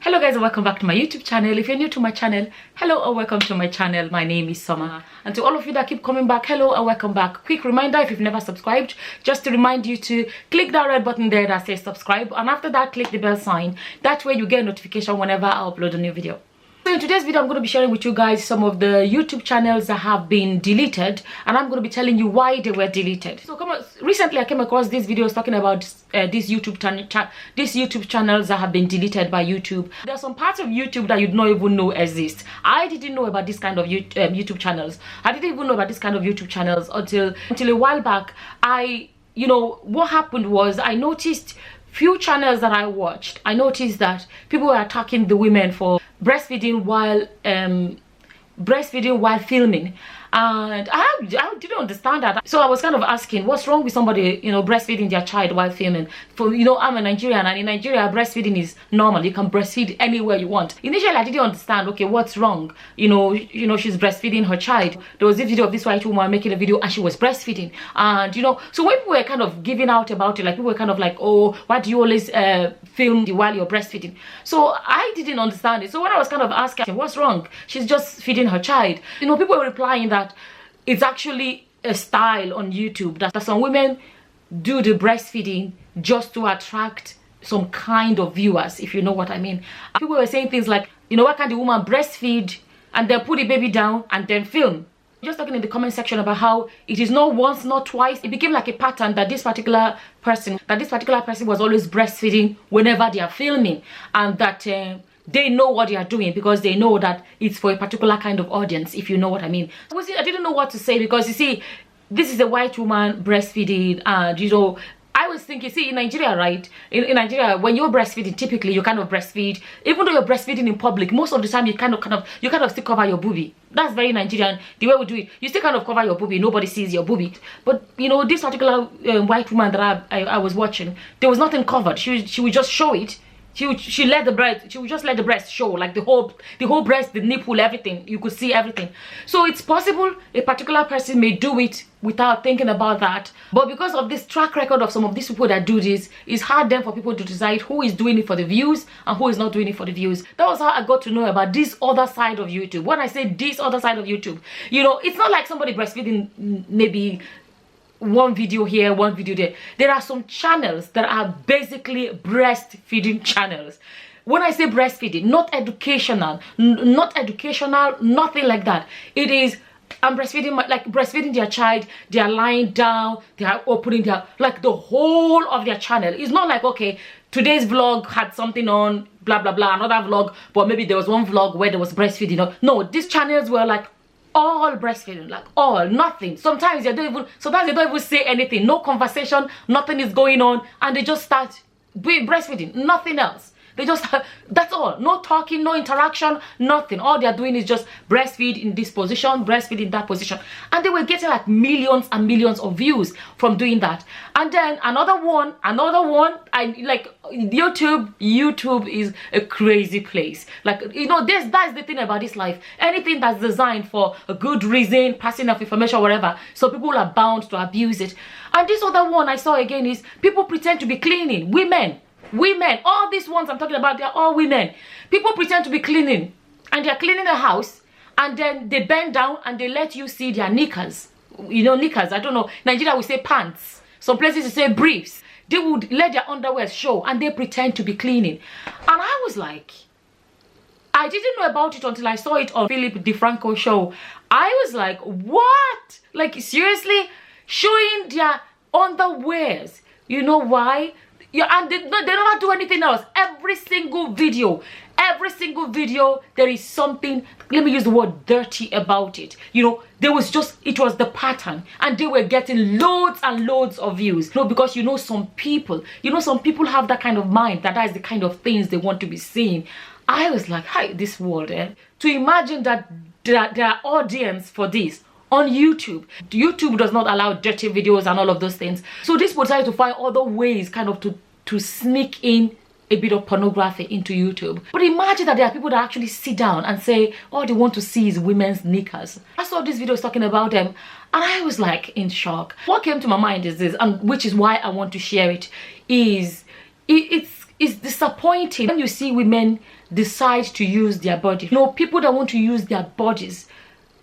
Hello guys and welcome back to my YouTube channel. If you're new to my channel, hello and welcome to my channel. My name is Summer, and to all of you that keep coming back, hello and welcome back. Quick reminder, if you've never subscribed, just to remind you to click that red button there that says subscribe, and after that click the bell sign. That way you get a notification whenever I upload a new video. So in today's video I'm going to be sharing with you guys some of the YouTube channels that have been deleted, and I'm going to be telling you why they were deleted. So recently I came across these videos talking about these YouTube channels that have been deleted by YouTube. There are some parts of YouTube that you don't even know exist. I didn't know about this kind of YouTube channels. I didn't even know about this kind of YouTube channels until a while back. What happened was I noticed few channels that I watched. I noticed that people were attacking the women for breastfeeding while filming, and I didn't understand that. So I was kind of asking, what's wrong with somebody breastfeeding their child while filming? I'm a Nigerian, and in Nigeria breastfeeding is normal. You can breastfeed anywhere you want. Initially I didn't understand, okay, what's wrong? She's breastfeeding her child. There was this video of this white woman making a video and she was breastfeeding, and so when people were kind of giving out about it, like people were kind of like, oh, why do you always film while you're breastfeeding? So I didn't understand it. So when I was kind of asking, what's wrong? She's just feeding her child. People were replying that it's actually a style on YouTube, that some women do the breastfeeding just to attract some kind of viewers, if you know what I mean. People were saying things like, why can't the woman breastfeed and then put the baby down and then film? Just talking in the comment section about how it is not once, not twice. It became like a pattern that this particular person was always breastfeeding whenever they are filming, and that they know what they are doing because they know that it's for a particular kind of audience, if you know what I mean. I didn't know what to say, because you see, this is a white woman breastfeeding, and I was thinking, see, in Nigeria, right? In Nigeria, when you're breastfeeding, typically you kind of breastfeed, even though you're breastfeeding in public, most of the time you kind of still cover your boobie. That's very Nigerian, the way we do it. You still kind of cover your boobie, nobody sees your boobie. But this particular white woman that I was watching, there was nothing covered. She would just show it. She would just let the breast show, like the whole breast, the nipple, everything. You could see everything. So it's possible a particular person may do it without thinking about that, but because of this track record of some of these people that do this, it's hard then for people to decide who is doing it for the views and who is not doing it for the views. That was how I got to know about this other side of YouTube. When I say this other side of YouTube, it's not like somebody breastfeeding maybe one video here, one video there. There are some channels that are basically breastfeeding channels. When I say breastfeeding, not educational, nothing like that. It is, I'm breastfeeding their child. They are lying down, they are opening their, like the whole of their channel. It's not like, okay, today's vlog had something on, blah blah blah, another vlog, but maybe there was one vlog where there was breastfeeding. No, these channels were like all breastfeeding, like all, nothing. Sometimes they don't even say anything, no conversation, nothing is going on, and they just start breastfeeding, nothing else. They just, that's all, no talking, no interaction, nothing. All they're doing is just breastfeed in this position, breastfeed in that position, and they were getting like millions and millions of views from doing that. And then another one, I like YouTube is a crazy place. Like, that's the thing about this life. Anything that's designed for a good reason, passing of information, whatever, so people are bound to abuse it. And this other one I saw again is people pretend to be cleaning. Women, all these ones I'm talking about, they're all women. People pretend to be cleaning, and they're cleaning the house, and then they bend down and they let you see their knickers. Knickers, I don't know, Nigeria we say pants, some places we say briefs. They would let their underwear show and they pretend to be cleaning. And I was like, I didn't know about it until I saw it on Philip DeFranco show. I was like, what? Like, seriously? Showing their underwears. You know why? Yeah, and they don't do anything else. Every single video, there is something, let me use the word dirty about it. It was the pattern, and they were getting loads and loads of views. Because some people have that kind of mind, that is the kind of things they want to be seeing. I was like, hi, this world, to imagine that there are audience for this on YouTube. YouTube does not allow dirty videos and all of those things. So this would try to find other ways kind of to sneak in a bit of pornography into YouTube. But imagine that there are people that actually sit down and say all they want to see is women's knickers. I saw this video talking about them, and I was like in shock. What came to my mind is this, and which is why I want to share it, is it's it's disappointing when you see women decide to use their body. You know, people that want to use their bodies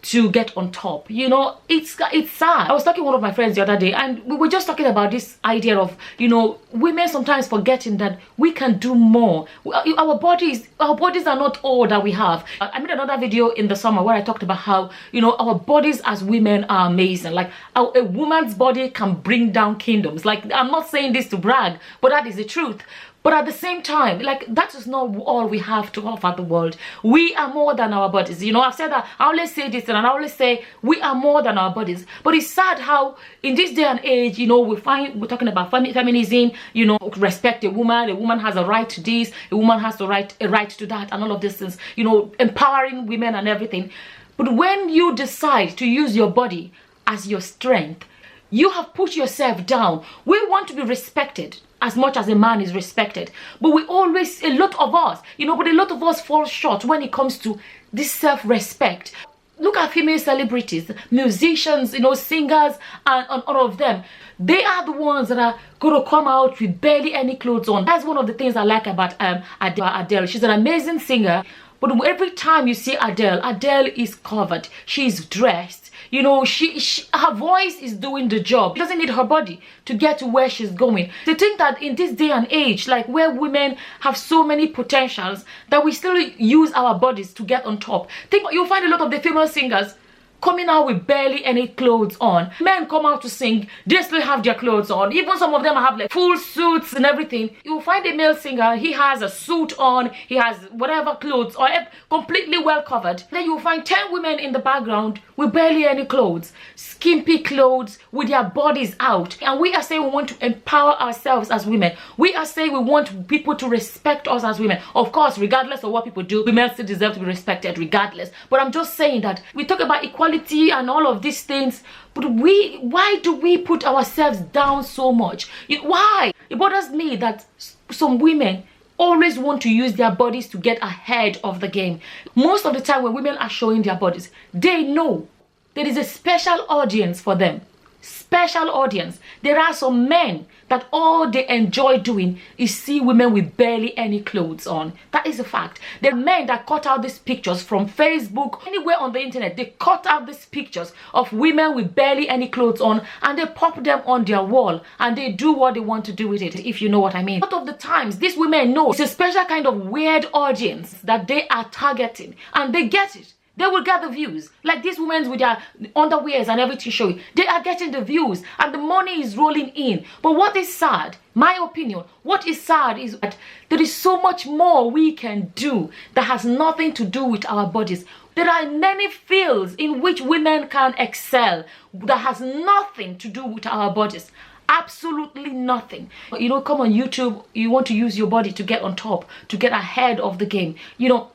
to get on top. You know, it's sad. I was talking to one of my friends the other day, and we were just talking about this idea of, you know, women sometimes forgetting that we can do more. Our bodies are not all that we have. I made another video in the summer where I talked about how, you know, our bodies as women are amazing. Like, a woman's body can bring down kingdoms. Like, I'm not saying this to brag, but that is the truth. But at the same time, like, that is not all we have to offer the world. We are more than our bodies. You know, I've said that. I always say this, and I always say we are more than our bodies. But it's sad how in this day and age, you know, we're talking about feminism, you know, respect a woman has a right to this, a woman has a right to that, and all of these things, you know, empowering women and everything. But when you decide to use your body as your strength, you have put yourself down. We want to be respected as much as a man is respected, but a lot of us fall short when it comes to this self-respect. Look at female celebrities, musicians, you know, singers, and all of them. They are the ones that are going to come out with barely any clothes on. That's one of the things I like about Adele. She's an amazing singer, but every time you see Adele is covered. She's dressed. You know, her voice is doing the job. She doesn't need her body to get to where she's going. To think that in this day and age, like, where women have so many potentials, that we still use our bodies to get on top. You'll find a lot of the female singers coming out with barely any clothes on. Men come out to sing, they still have their clothes on. Even some of them have like full suits and everything. You'll find a male singer, he has a suit on, he has whatever clothes, or completely well covered. Then you'll find 10 women in the background with barely any clothes, skimpy clothes, with their bodies out. And we are saying we want to empower ourselves as women. We are saying we want people to respect us as women. Of course, regardless of what people do, women still deserve to be respected regardless. But I'm just saying that we talk about equality and all of these things, but why do we put ourselves down so much? Why? It bothers me that some women always want to use their bodies to get ahead of the game. Most of the time when women are showing their bodies, they know there is a special audience for them. Special audience. There are some men that all they enjoy doing is see women with barely any clothes on. That is a fact. There are men that cut out these pictures from Facebook, anywhere on the internet. They cut out these pictures of women with barely any clothes on, and they pop them on their wall, and they do what they want to do with it, if you know what I mean. A lot of the times, these women know it's a special kind of weird audience that they are targeting, and they get it. They will get the views. Like these women with their underwears and everything showing. They are getting the views and the money is rolling in. But what is sad, my opinion, what is sad is that there is so much more we can do that has nothing to do with our bodies. There are many fields in which women can excel that has nothing to do with our bodies. Absolutely nothing. You know, come on YouTube, you want to use your body to get on top, to get ahead of the game. You know,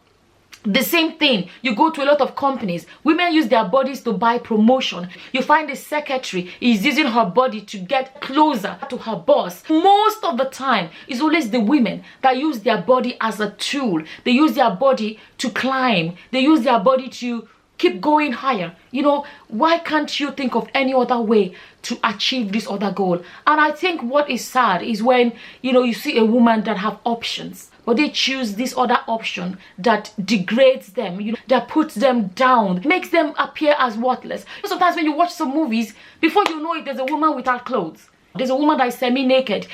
the same thing, you go to a lot of companies, women use their bodies to buy promotion. You find the secretary is using her body to get closer to her boss. Most of the time, it's always the women that use their body as a tool. They use their body to climb. They use their body to keep going higher. You know, why can't you think of any other way to achieve this other goal? And I think what is sad is when, you know, you see a woman that have options, but they choose this other option that degrades them, you know, that puts them down, makes them appear as worthless. Sometimes when you watch some movies, before you know it, there's a woman without clothes. There's a woman that is semi-naked.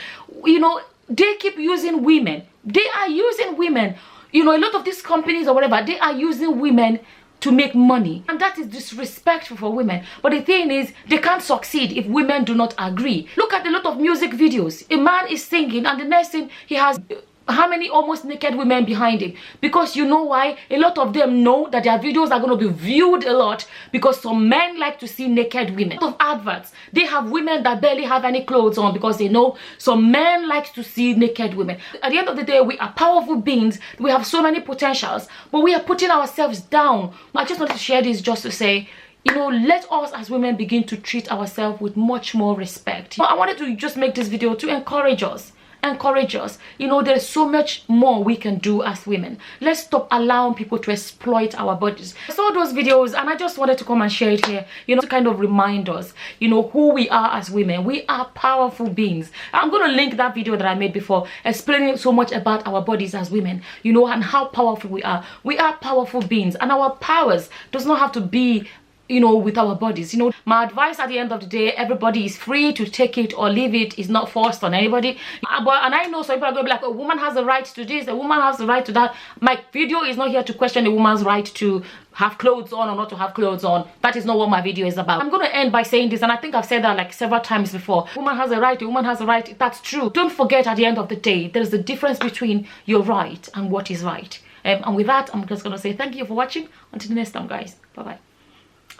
You know, they keep using women. They are using women. You know, a lot of these companies or whatever, they are using women to make money, and that is disrespectful for women. But the thing is, they can't succeed if women do not agree. Look at a lot of music videos. A man is singing and the next thing he has how many almost naked women behind him? Because you know why? A lot of them know that their videos are going to be viewed a lot because some men like to see naked women. A lot of adverts, they have women that barely have any clothes on because they know some men like to see naked women. At the end of the day, we are powerful beings. We have so many potentials, but we are putting ourselves down. I just wanted to share this just to say, you know, let us as women begin to treat ourselves with much more respect. I wanted to just make this video to encourage us encourage us. You know, there's so much more we can do as women. Let's stop allowing people to exploit our bodies. I saw those videos and I just wanted to come and share it here, you know, to kind of remind us, you know, who we are as women. We are powerful beings. I'm going to link that video that I made before, explaining so much about our bodies as women, you know, and how powerful we are. We are powerful beings, and our powers does not have to be, you know, with our bodies. You know, my advice at the end of the day, everybody is free to take it or leave it. It's not forced on anybody. And I know some people are going to be like, a woman has the right to this, a woman has the right to that. My video is not here to question a woman's right to have clothes on or not to have clothes on. That is not what my video is about. I'm going to end by saying this, and I think I've said that like several times before. A woman has a right, a woman has a right. That's true. Don't forget, at the end of the day, there's a difference between your right and what is right. And with that, I'm just going to say thank you for watching. Until the next time, guys. Bye-bye.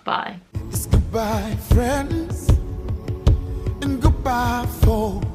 Bye. It's goodbye, friends, and goodbye, folks.